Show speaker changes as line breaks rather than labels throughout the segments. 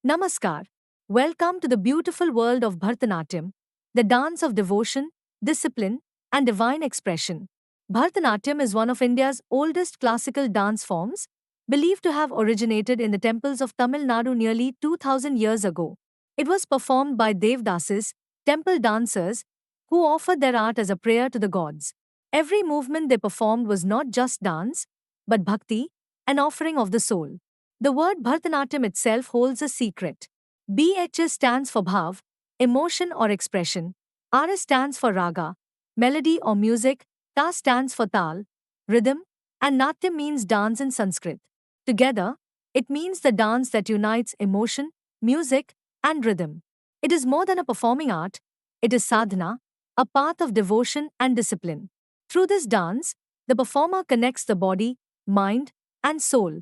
Namaskar. Welcome to the beautiful world of Bharatanatyam, the dance of devotion, discipline, and divine expression. Bharatanatyam is one of India's oldest classical dance forms, believed to have originated in the temples of Tamil Nadu nearly 2000 years ago. It was performed by Devdasis, temple dancers, who offered their art as a prayer to the gods. Every movement they performed was not just dance, but bhakti, an offering of the soul. The word Bharatanatyam itself holds a secret. BH stands for bhav, emotion or expression. RS stands for raga, melody or music. Ta stands for tal, rhythm, and Natyam means dance in Sanskrit. Together, it means the dance that unites emotion, music, and rhythm. It is more than a performing art, it is sadhana, a path of devotion and discipline. Through this dance, the performer connects the body, mind, and soul,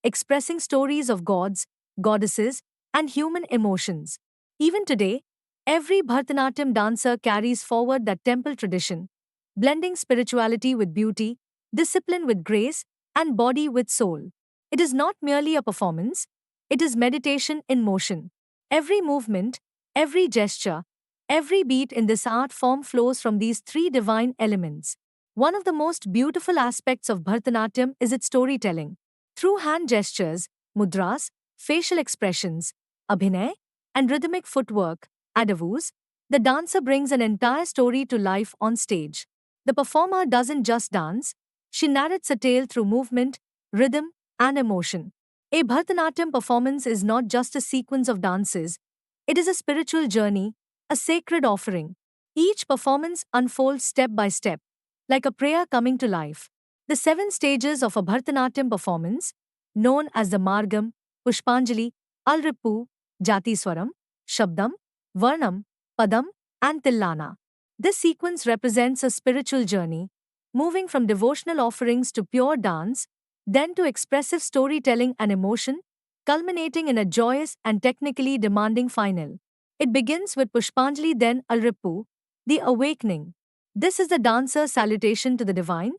expressing stories of gods, goddesses, and human emotions. Even today, every Bharatanatyam dancer carries forward that temple tradition, blending spirituality with beauty, discipline with grace, and body with soul. It is not merely a performance, it is meditation in motion. Every movement, every gesture, every beat in this art form flows from these three divine elements. One of the most beautiful aspects of Bharatanatyam is its storytelling. Through hand gestures, mudras, facial expressions, abhinay, and rhythmic footwork, adavus, the dancer brings an entire story to life on stage. The performer doesn't just dance, she narrates a tale through movement, rhythm, and emotion. A Bharatanatyam performance is not just a sequence of dances, it is a spiritual journey, a sacred offering. Each performance unfolds step by step, like a prayer coming to life. The seven stages of a Bharatanatyam performance, known as the Margam, Pushpanjali, Alrippu, Jatiswaram, Shabdam, Varnam, Padam, and Tillana. This sequence represents a spiritual journey, moving from devotional offerings to pure dance, then to expressive storytelling and emotion, culminating in a joyous and technically demanding final. It begins with Pushpanjali, then Alrippu, the awakening. This is the dancer's salutation to the divine,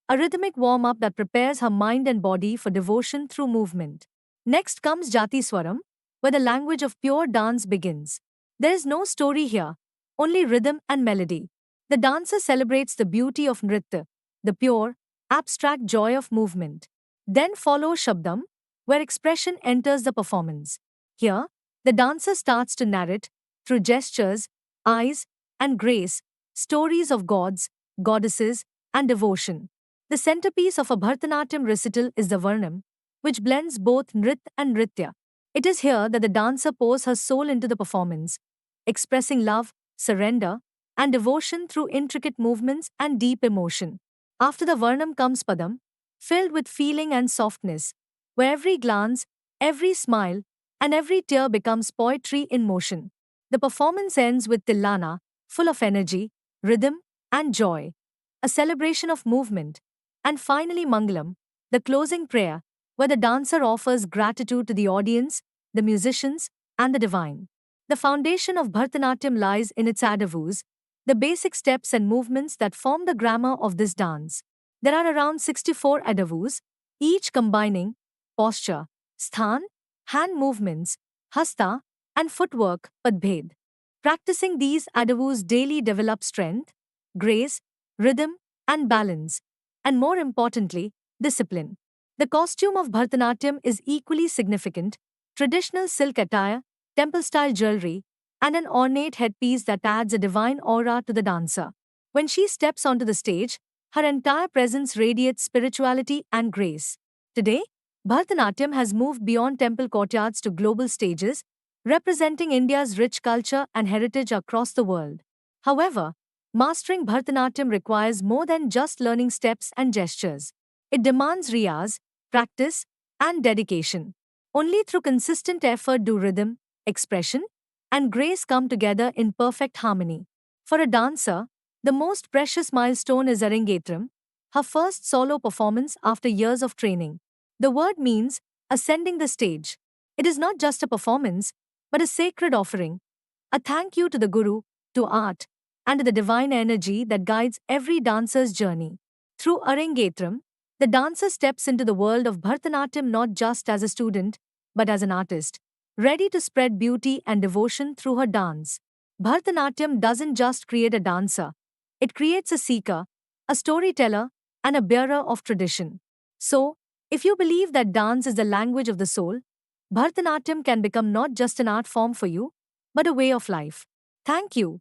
a rhythmic warm up that prepares her mind and body for devotion through movement. Next comes Jati Swaram, where the language of pure dance begins. There is no story here, only rhythm and melody. The dancer celebrates the beauty of nritya, the pure, abstract joy of movement. Then follows Shabdam, where expression enters the performance. Here, the dancer starts to narrate, through gestures, eyes, and grace, stories of gods, goddesses, and devotion. The centerpiece of a Bharatanatyam recital is the Varnam, which blends both Nrit and Nritya. It is here that the dancer pours her soul into the performance, expressing love, surrender, and devotion through intricate movements and deep emotion. After the Varnam comes Padam, filled with feeling and softness, where every glance, every smile, and every tear becomes poetry in motion. The performance ends with Tillana, full of energy, rhythm, and joy, a celebration of movement. And finally, Mangalam, the closing prayer, where the dancer offers gratitude to the audience, the musicians, and the divine. The foundation of Bharatanatyam lies in its adavus, the basic steps and movements that form the grammar of this dance. There are around 64 adavus, each combining posture, sthan, hand movements, hasta, and footwork, padbhed. Practicing these adavus daily develops strength, grace, rhythm, and balance, and more importantly, discipline. The costume of Bharatanatyam is equally significant: traditional silk attire, temple style jewelry, and an ornate headpiece that adds a divine aura to the dancer. When she steps onto the stage, her entire presence radiates spirituality and grace. Today, Bharatanatyam has moved beyond temple courtyards to global stages, representing India's rich culture and heritage across the world. However, mastering Bharatanatyam requires more than just learning steps and gestures. It demands riyaz, practice, and dedication. Only through consistent effort do rhythm, expression, and grace come together in perfect harmony. For a dancer, the most precious milestone is Arangetram, her first solo performance after years of training. The word means ascending the stage. It is not just a performance, but a sacred offering, a thank you to the Guru, to art, and to the divine energy that guides every dancer's journey. Through Arangetram, the dancer steps into the world of Bharatanatyam not just as a student, but as an artist, ready to spread beauty and devotion through her dance. Bharatanatyam doesn't just create a dancer, it creates a seeker, a storyteller, and a bearer of tradition. So, if you believe that dance is the language of the soul, Bharatanatyam can become not just an art form for you, but a way of life. Thank you.